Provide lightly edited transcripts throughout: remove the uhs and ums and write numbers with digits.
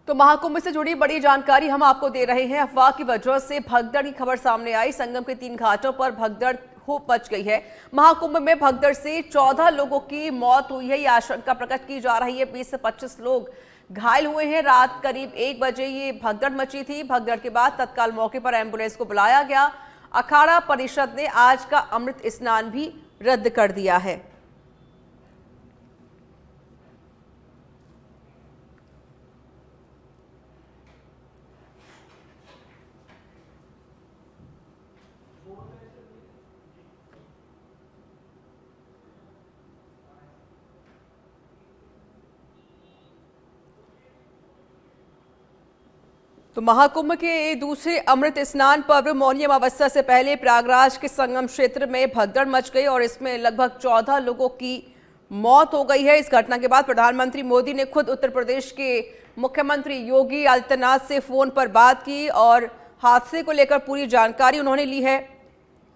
तो महाकुंभ से जुड़ी बड़ी जानकारी हम आपको दे रहे हैं। अफवाह की वजह से भगदड़ की खबर सामने आई। संगम के 3 घाटों पर भगदड़ हो मच गई है। महाकुंभ में भगदड़ से 14 लोगों की मौत हुई है, ये आशंका प्रकट की जा रही है। 20 से 25 लोग घायल हुए हैं। रात करीब 1 बजे ये भगदड़ मची थी। भगदड़ के बाद तत्काल मौके पर एम्बुलेंस को बुलाया गया। अखाड़ा परिषद ने आज का अमृत स्नान भी रद्द कर दिया है। तो महाकुंभ के दूसरे अमृत स्नान पर्व मौनी अमावस्या से पहले प्रयागराज के संगम क्षेत्र में भगदड़ मच गई और इसमें लगभग 14 लोगों की मौत हो गई है। इस घटना के बाद प्रधानमंत्री मोदी ने खुद उत्तर प्रदेश के मुख्यमंत्री योगी आदित्यनाथ से फोन पर बात की और हादसे को लेकर पूरी जानकारी उन्होंने ली है।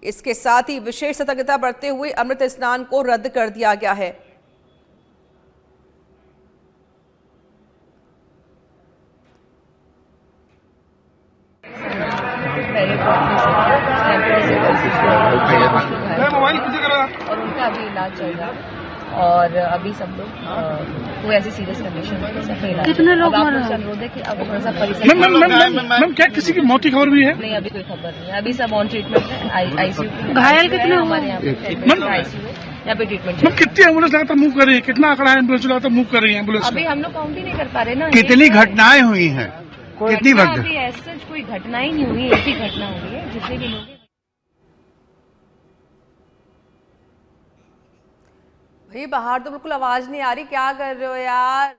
इसके साथ ही विशेष सतर्कता बरतते हुए अमृत स्नान को रद्द कर दिया गया है। और उनका अभी इलाज चल रहा है और अभी सब लोग कोई ऐसी सीरियस कंडीशन में कितने लोग अनुरोध है कि अब थोड़ा सा परिसर मैम क्या किसी की मौत की खबर भी है? नहीं, अभी कोई खबर नहीं है। अभी सब ऑन ट्रीटमेंट है। आईसीयू घायल कितने हमारे यहाँ पे आईसीयू यहाँ पे ट्रीटमेंट। कितनी एम्बुलेंस लगातार मूव कर रही है? कितना आंकड़ा एम्बुलेंस लगातार मूव कर रही है एम्बुलेंस? अभी हम लोग काउंट ही नहीं कर पा रहे ना। कितनी घटनाएं हुई हैं? कितनी भगदड़? अभी ऐसा कोई घटना ही नहीं हुई, एक ही घटना हुई है। जितने भी लोग भाई बाहर तो बिल्कुल आवाज नहीं आ रही, क्या कर रहे हो यार?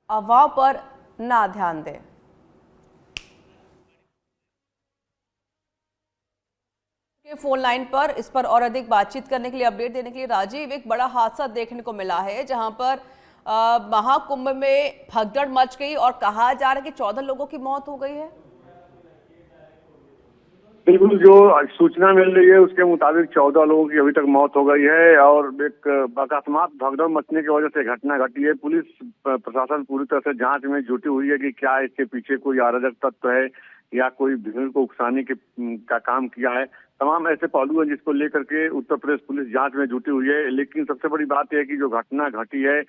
अफवाह पर ना ध्यान दें। फोन लाइन पर इस पर और अधिक बातचीत करने के लिए, अपडेट देने के लिए राजीव, एक बड़ा हादसा देखने को मिला है जहां पर महाकुंभ में भगदड़ मच गई और कहा जा रहा है कि 14 लोगों की मौत हो गई है। बिल्कुल, जो सूचना मिल रही है उसके मुताबिक 14 लोगों की अभी तक मौत हो गई है और एक अकस्मात भगदड़ मचने की वजह से घटना घटी है। पुलिस प्रशासन पूरी तरह से जांच में जुटी हुई है कि क्या इसके पीछे कोई अराजक तत्व है या कोई भीड़ को उकसाने का काम किया है। तमाम ऐसे पहलू हैं जिसको लेकर के उत्तर प्रदेश पुलिस जांच में जुटी हुई है। लेकिन सबसे बड़ी बात यह है कि जो घटना घटी है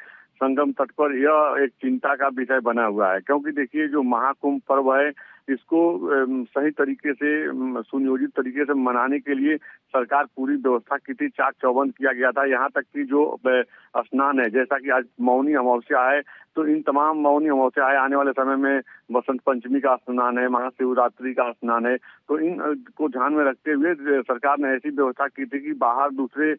संगम तट पर, यह एक चिंता का विषय बना हुआ है, क्योंकि देखिए जो महाकुंभ पर्व है इसको सही तरीके से सुनियोजित तरीके से मनाने के लिए सरकार पूरी व्यवस्था की थी। चाक चौबंद किया गया था। यहाँ तक कि जो स्नान है, जैसा कि आज मौनी अमावस्या है, तो इन तमाम मौनी अमावस्या है, आने वाले समय में बसंत पंचमी का स्नान है, महाशिवरात्रि का स्नान है, तो इन को ध्यान में रखते हुए सरकार ने ऐसी व्यवस्था की थी कि बाहर दूसरे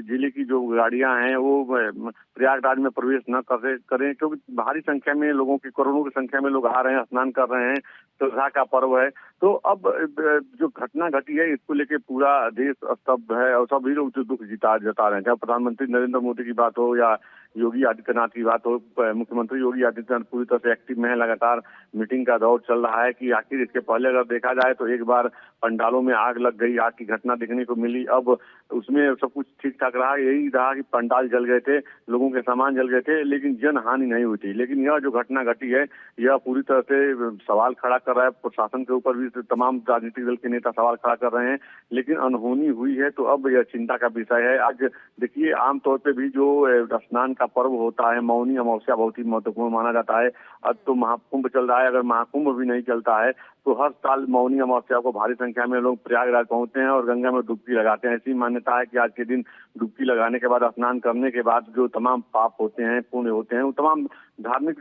जिले की जो गाड़ियां हैं वो प्रयागराज में प्रवेश न करें, क्योंकि भारी संख्या में लोगों की, करोड़ों की संख्या में लोग आ रहे हैं, स्नान कर रहे हैं, श्रद्धा का पर्व है। तो अब जो घटना घटी है इसको लेके पूरा देश स्तब्ध है और सभी लोग जो दुख जता रहे हैं, चाहे प्रधानमंत्री नरेंद्र मोदी की बात हो या योगी आदित्यनाथ की बात हो। मुख्यमंत्री योगी आदित्यनाथ पूरी तरह से एक्टिव में है, लगातार मीटिंग का दौर चल रहा है कि आखिर इसके पहले अगर देखा जाए तो एक बार पंडालों में आग लग गई, आग की घटना देखने को मिली, अब उसमें सब कुछ ठीक ठाक रहा। यही रहा कि पंडाल जल गए थे, लोगों के सामान जल गए थे, लेकिन जन हानि नहीं हुई थी। लेकिन यह जो घटना घटी है यह पूरी तरह से सवाल खड़ा कर रहा है। प्रशासन के ऊपर भी तमाम राजनीतिक दल के नेता सवाल खड़ा कर रहे हैं, लेकिन अनहोनी हुई है तो अब यह चिंता का विषय है। आज देखिए आमतौर पर भी जो स्नान का पर्व होता है, मौनी अमावस्या बहुत ही महत्वपूर्ण माना जाता है। अब तो महाकुंभ चल रहा है, अगर महाकुंभ भी नहीं चलता है तो हर साल मौनी अमावस्या को भारी संख्या में लोग प्रयागराज पहुंचते हैं और गंगा में डुबकी लगाते हैं। ऐसी मान्यता है कि आज के दिन डुबकी लगाने के बाद, स्नान करने के बाद जो तमाम पाप होते हैं, पुण्य होते हैं, वो तमाम धार्मिक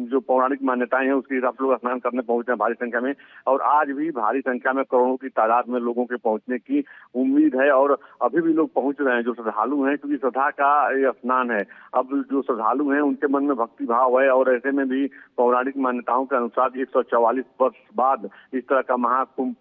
जो पौराणिक मान्यताएं हैं उसके हिसाब से लोग स्नान करने पहुंचते हैं भारी संख्या में। और आज भी भारी संख्या में करोड़ों की तादाद में लोगों के पहुंचने की उम्मीद है और अभी भी लोग पहुंच रहे हैं जो श्रद्धालु हैं, क्योंकि श्रद्धा का ये स्नान है। अब जो श्रद्धालु हैं उनके मन में भक्ति भाव है और ऐसे में भी पौराणिक मान्यताओं के अनुसार 144 वर्ष बाद इस तरह का महाकुंभ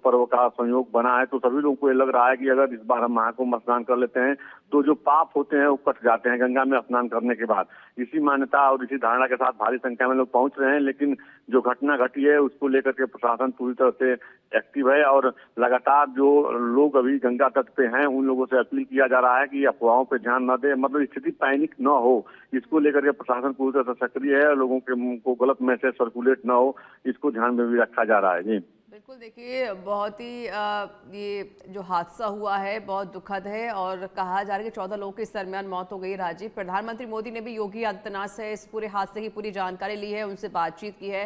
पर्व का संयोग बना है। तो सभी लोगों को ये लग रहा है कि अगर इस बार हम महाकुंभ स्नान कर लेते हैं तो जो पाप होते हैं वो कट जाते हैं गंगा में स्नान करने के बाद। इसी मान्यता और इसी धारणा के साथ भारी संख्या में लोग पहुंच रहे हैं, लेकिन जो घटना घटी है उसको लेकर के प्रशासन पूरी तरह से एक्टिव है और लगातार जो लोग अभी गंगा तट पे हैं उन लोगों से अपील किया जा रहा है कि अफवाहों पे ध्यान न दे, मतलब स्थिति पैनिक न हो, इसको लेकर के प्रशासन पूरी तरह से सक्रिय है। लोगों को गलत मैसेज सर्कुलेट न हो, इसको ध्यान में भी रखा जा रहा है। जी बिल्कुल, देखिए बहुत ही ये जो हादसा हुआ है बहुत दुखद है और कहा जा रहा है कि 14 लोगों की इस दरमियान मौत हो गई। राजीव, प्रधानमंत्री मोदी ने भी योगी आदित्यनाथ से इस पूरे हादसे की पूरी जानकारी ली है, उनसे बातचीत की है।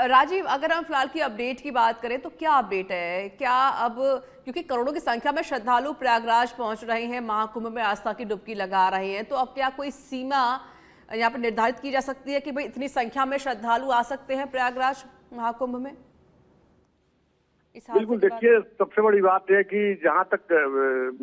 राजीव, अगर हम फिलहाल की अपडेट की बात करें तो क्या अपडेट है? क्या अब क्योंकि करोड़ों की संख्या में श्रद्धालु प्रयागराज पहुंच रहे हैं, महाकुंभ में आस्था की डुबकी लगा रहे हैं, तो अब क्या कोई सीमा यहाँ पर निर्धारित की जा सकती है कि भाई इतनी संख्या में श्रद्धालु आ सकते हैं प्रयागराज महाकुंभ में? बिल्कुल, देखिए सबसे बड़ी बात है कि जहां तक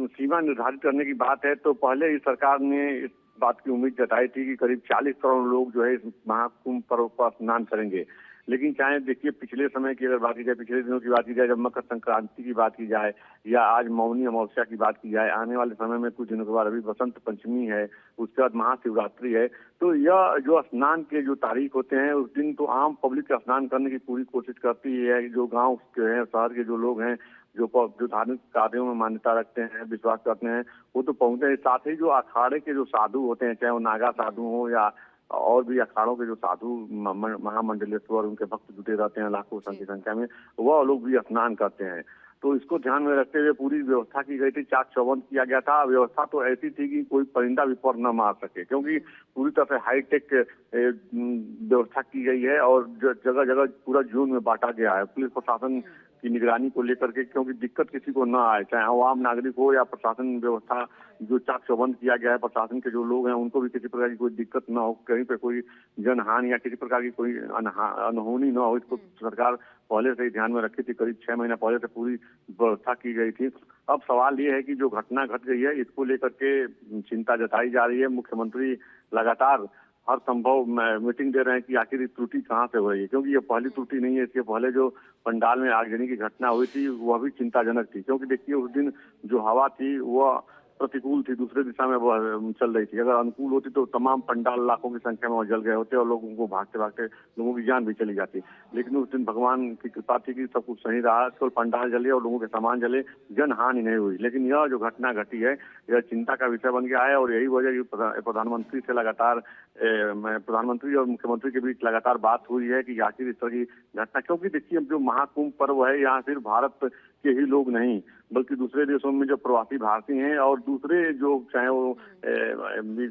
सीमा निर्धारित करने की बात है तो पहले ही सरकार ने इस बात की उम्मीद जताई थी कि करीब 40 करोड़ लोग जो है इस महाकुंभ पर्व पर स्नान करेंगे। लेकिन चाहे देखिए पिछले समय की अगर बात की जाए, पिछले दिनों की बात की जाए, जब मकर संक्रांति की बात की जाए या आज मौनी अमावस्या की बात की जाए, आने वाले समय में कुछ दिनों के बाद अभी बसंत पंचमी है, उसके बाद महाशिवरात्रि है, तो यह जो स्नान के जो तारीख होते हैं उस दिन तो आम पब्लिक स्नान करने की पूरी कोशिश करती है। जो गाँव के हैं, शहर के जो लोग हैं, जो धार्मिक कार्यों में मान्यता रखते हैं, विश्वास करते हैं, वो तो पहुंचते हैं। साथ ही जो अखाड़े के जो साधु होते हैं, चाहे वो नागा साधु हो या और भी अखाड़ों के जो साधु महामंडलेश्वर उनके भक्त जुटे रहते हैं लाखों की संख्या में, वह लोग भी स्नान करते हैं। तो इसको ध्यान में रखते हुए पूरी व्यवस्था की गई थी, चाक चौबंद किया गया था। व्यवस्था तो ऐसी थी कि कोई परिंदा भी पर न मार सके, क्योंकि पूरी तरह से हाईटेक व्यवस्था की गई है और जगह जगह पूरा जोन में बांटा गया है पुलिस प्रशासन की निगरानी को लेकर के, क्योंकि दिक्कत किसी को न आए, चाहे आवाम नागरिक हो या प्रशासन व्यवस्था जो चाक चौबंद किया गया है। प्रशासन के जो लोग हैं उनको भी किसी प्रकार की कोई दिक्कत न हो, कहीं पे कोई जनहानि या किसी प्रकार की कोई अनहोनी न हो, इसको सरकार पहले से ही ध्यान में रखी थी। करीब 6 महीना पहले से पूरी व्यवस्था की गई थी। अब सवाल ये है कि जो घटना घट गई है इसको लेकर के चिंता जताई जा रही है। मुख्यमंत्री लगातार हर संभव मीटिंग दे रहे हैं कि आखिर त्रुटि कहाँ से हो रही है, क्योंकि ये पहली त्रुटि नहीं है। इसके पहले जो पंडाल में आगजनी की घटना हुई थी वह भी चिंताजनक थी, क्योंकि देखिए उस दिन जो हवा थी वह प्रतिकूल थी, दूसरे दिशा में वह चल रही थी। अगर अनुकूल होती तो तमाम पंडाल लाखों की संख्या में जल गए होते और लोगों को भागते भागते लोगों की जान भी चली जाती। लेकिन उस दिन भगवान की कृपा थी कि सब कुछ सही रहा, केवल पंडाल जले और लोगों के सामान जले, जन हानि नहीं हुई। लेकिन यह जो घटना घटी है यह चिंता का विषय बन गया है और यही वजह प्रधानमंत्री से लगातार प्रधानमंत्री और मुख्यमंत्री के बीच लगातार बात हुई है कि आखिर इस तरह की घटना, क्योंकि देखिए जो महाकुंभ पर्व है यहाँ सिर्फ भारत के ही लोग नहीं बल्कि दूसरे देशों में जो प्रवासी भारतीय हैं और दूसरे जो चाहे वो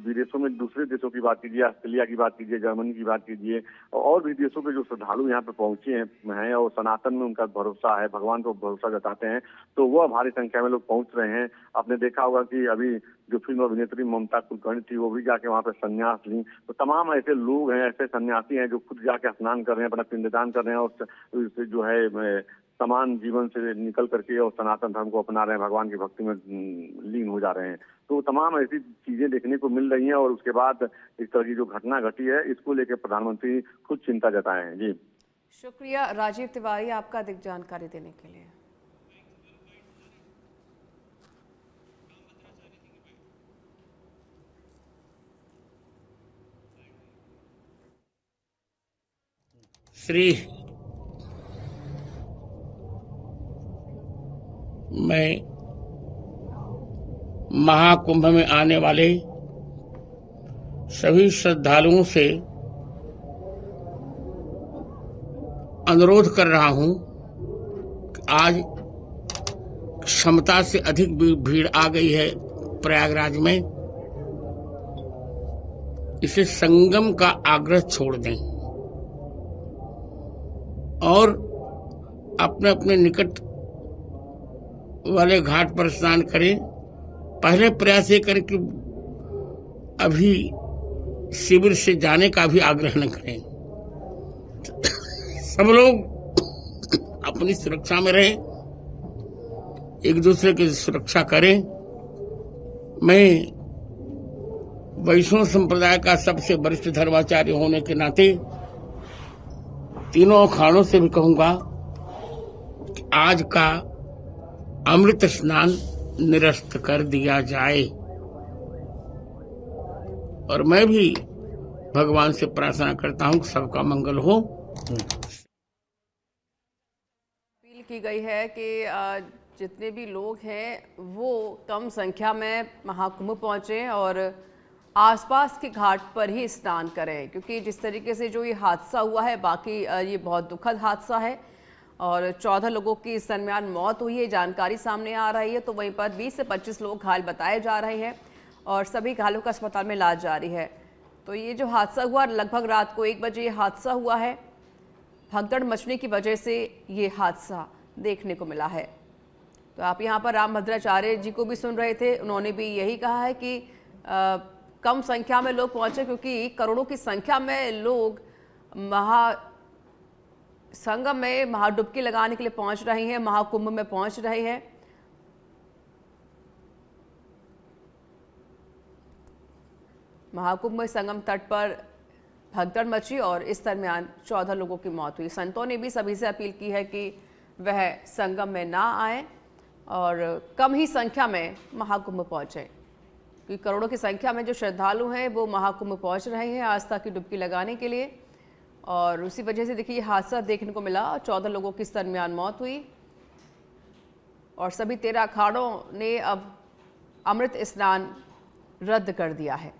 विदेशों में दूसरे देशों की बात कीजिए, ऑस्ट्रेलिया की बात कीजिए, जर्मनी की बात कीजिए, और भी देशों के जो श्रद्धालु यहाँ पे पहुंचे हैं और सनातन में उनका भरोसा है, भगवान को भरोसा जताते हैं, तो वह भारी संख्या में लोग पहुंच रहे हैं। आपने देखा होगा कि अभी जो फिल्म अभिनेत्री ममता कुलकर्णी थी वो भी जाके वहाँ पे संन्यास ली। तो तमाम ऐसे लोग हैं, ऐसे सन्यासी हैं जो खुद जाके स्नान कर रहे हैं, अपना पिंडदान कर रहे हैं और जो है समान जीवन से निकल करके और सनातन धर्म को अपना रहे हैं, भगवान की भक्ति में लीन हो जा रहे हैं। तो तमाम ऐसी चीजें देखने को मिल रही हैं और उसके बाद इस तरह की जो घटना घटी है इसको लेकर प्रधानमंत्री खुद चिंता जताए हैं। जी शुक्रिया राजीव तिवारी आपका अधिक जानकारी देने के लिए। मैं महाकुंभ में आने वाले सभी श्रद्धालुओं से अनुरोध कर रहा हूं कि आज क्षमता से अधिक भीड़ आ गई है प्रयागराज में, इसे संगम का आग्रह छोड़ दें और अपने अपने निकट वाले घाट पर स्नान करें। पहले प्रयास ये करें कि अभी शिविर से जाने का भी आग्रह न करें। सब लोग अपनी सुरक्षा में रहें, एक दूसरे की सुरक्षा करें। मैं वैष्णव संप्रदाय का सबसे वरिष्ठ धर्माचार्य होने के नाते तीनों अखाड़ों से भी कहूंगा कि आज का अमृत स्नान निरस्त कर दिया जाए। और मैं भी भगवान से प्रार्थना करता हूं कि सबका मंगल हो। अपील की गई है कि जितने भी लोग हैं वो कम संख्या में महाकुंभ पहुंचे और आसपास के घाट पर ही स्नान करें, क्योंकि जिस तरीके से जो ये हादसा हुआ है, बाकी ये बहुत दुखद हादसा है और 14 लोगों की इस दरमियान मौत हुई है, जानकारी सामने आ रही है। तो वहीं पर 20 से 25 लोग घायल बताए जा रहे हैं और सभी घायलों का अस्पताल में इलाज जारी है। तो ये जो हादसा हुआ लगभग रात को 1 बजे ये हादसा हुआ है। भगदड़ मचने की वजह से ये हादसा देखने को मिला है। तो आप यहाँ पर रामभद्राचार्य जी को भी सुन रहे थे, उन्होंने भी यही कहा है कि कम संख्या में लोग पहुंचे, क्योंकि करोड़ों की संख्या में लोग संगम में महाडुबकी लगाने के लिए पहुंच रहे हैं, महाकुंभ में पहुंच रहे हैं। महाकुंभ में संगम तट पर भगदड़ मची और इस दरमियान 14 लोगों की मौत हुई। संतों ने भी सभी से अपील की है कि वह संगम में ना आए और कम ही संख्या में महाकुंभ पहुंचे, क्योंकि करोड़ों की संख्या में जो श्रद्धालु हैं वो महाकुंभ पहुंच रहे हैं आस्था की डुबकी लगाने के लिए। और उसी वजह से देखिए हादसा देखने को मिला, 14 लोगों की इस दरमियान मौत हुई और सभी 13 अखाड़ों ने अब अमृत स्नान रद्द कर दिया है।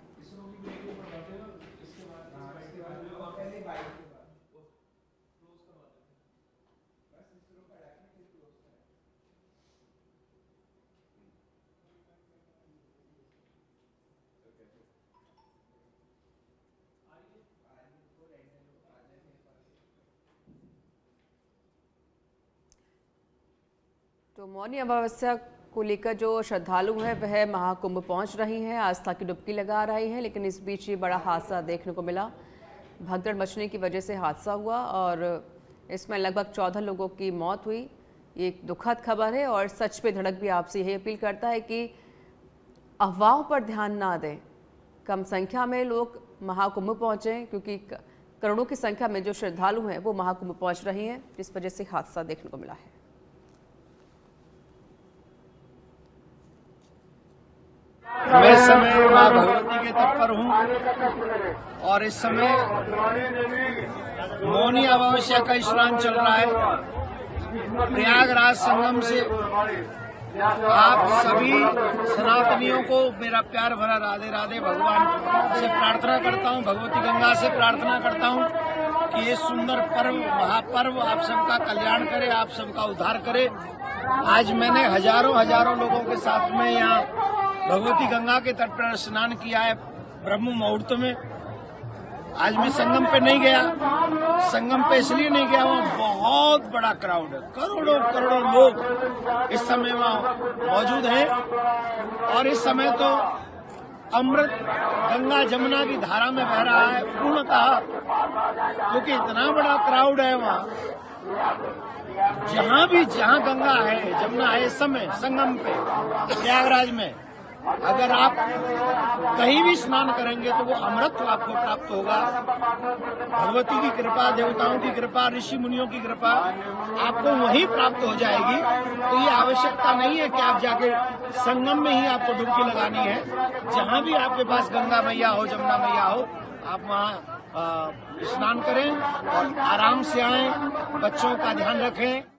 तो मौनी अमावस्या को लेकर जो श्रद्धालु हैं वह महाकुंभ पहुंच रही हैं, आस्था की डुबकी लगा रही हैं, लेकिन इस बीच ये बड़ा हादसा देखने को मिला। भगदड़ मचने की वजह से हादसा हुआ और इसमें लगभग 14 लोगों की मौत हुई। ये एक दुखद खबर है और सच पे धड़क भी आपसे यही अपील करता है कि अफवाहों पर ध्यान ना दें, कम संख्या में लोग महाकुंभ पहुँचें, क्योंकि करोड़ों की संख्या में जो श्रद्धालु हैं वो महाकुंभ पहुँच रही हैं, जिस वजह से हादसा देखने को मिला है। मैं इस समय माँ भगवती के तट पर हूँ और इस समय मौनी अमावस्या का स्नान चल रहा है। प्रयागराज संगम से आप सभी सनातनियों को मेरा प्यार भरा राधे राधे। भगवान से प्रार्थना करता हूँ, भगवती गंगा से प्रार्थना करता हूँ कि ये सुंदर पर्व, महापर्व आप सबका कल्याण करे, आप सबका उद्धार करे। आज मैंने हजारों लोगों के साथ में यहाँ भगवती गंगा के तट पर स्नान किया है ब्रह्म मुहूर्त में। आज मैं संगम पे नहीं गया, संगम पे इसलिए नहीं गया, वहाँ बहुत बड़ा क्राउड है, करोड़ों लोग इस समय वहाँ मौजूद हैं और इस समय तो अमृत गंगा जमुना की धारा में बह रहा है पूर्णतः, क्योंकि इतना बड़ा क्राउड है वहाँ। जहाँ गंगा है, जमुना है, इस समय संगम पे प्रयागराज में अगर आप कहीं भी स्नान करेंगे तो वो अमृत आपको प्राप्त होगा। भगवती की कृपा, देवताओं की कृपा, ऋषि मुनियों की कृपा आपको वहीं प्राप्त हो जाएगी। तो ये आवश्यकता नहीं है कि आप जाके संगम में ही आपको डुबकी लगानी है। जहाँ भी आपके पास गंगा मैया हो, जमुना मैया हो, आप वहाँ स्नान करें और आराम से आएं, बच्चों का ध्यान रखें।